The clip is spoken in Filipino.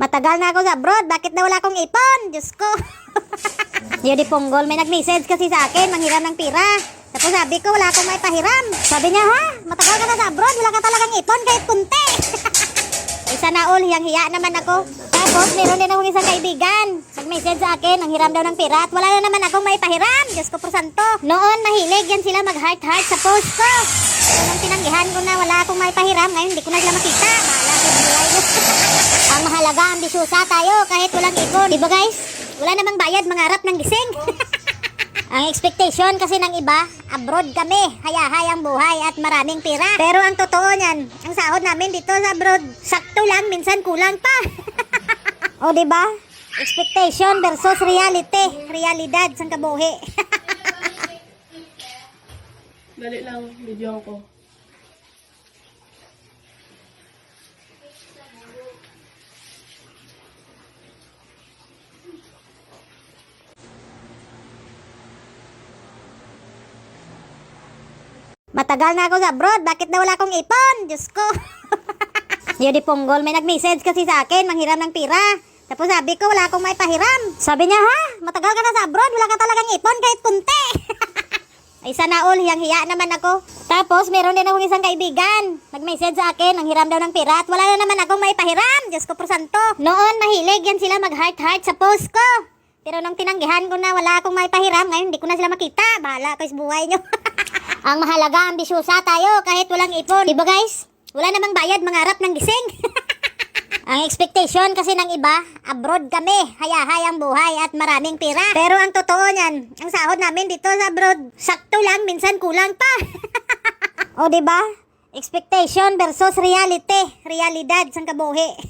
Matagal na ako sa abroad, bakit na wala akong ipon? Diyos ko. Yun di Ponggol, may nag-message kasi sa akin, manghiram ng pira. Tapos sabi ko, wala akong may pahiram. Sabi niya, ha? Matagal ka na sa abroad, wala ka talagang ipon kahit kunti. Ay sana all, hiyang-hiya naman ako. Tapos meron din akong isang kaibigan. Nag-message sa akin, nanghiram daw ng pira at wala na naman akong may pahiram. Diyos ko por santo. Noon, mahilig yan sila mag-heart-heart sa post ko. So, nung tinanggihan ko na wala akong may pahiram, ngayon hindi ko na sila makita. Bahala sa buhay mo. Ang mahalaga, ambisyosa tayo kahit walang ipon. Diba guys? Wala namang bayad, mangarap ng gising. Ang expectation kasi ng iba, abroad kami, hayahay ang buhay at maraming pira. Pero ang totoo niyan, ang sahod namin dito sa abroad, sakto lang, minsan kulang pa. O diba? Expectation versus reality. Realidad sang kabuhi. Dali lang, video ko. Matagal na ako sa abroad, bakit na wala akong ipon? Diyos ko. Yun di Ponggol, may nag-message kasi sa akin, manghiram ng pira. Tapos sabi ko, wala akong may pahiram. Sabi niya, ha? Matagal ka na sa abroad, wala ka talagang ipon kahit kunti. Ay sana all, hiyang-hiya naman ako. Tapos meron din akong isang kaibigan. Nag-message sa akin, nanghiram daw ng pira at wala na naman akong may pahiram. Diyos ko por santo. Noon, mahilig yan sila mag-heart-heart sa post ko. Pero nung tinanggihan ko na wala akong may pahiram, ngayon hindi ko na sila makita. Bahala ko sa buhay nyo. Ang mahalaga, ambisyosa tayo kahit walang ipon. Diba guys? Wala namang bayad, mangarap ng gising. Ang expectation kasi ng iba, abroad kami, hayahay ang buhay at maraming pira. Pero ang totoo niyan, ang sahod namin dito sa abroad, sakto lang, minsan kulang pa. O diba? Expectation versus reality. Realidad sang kabuhi.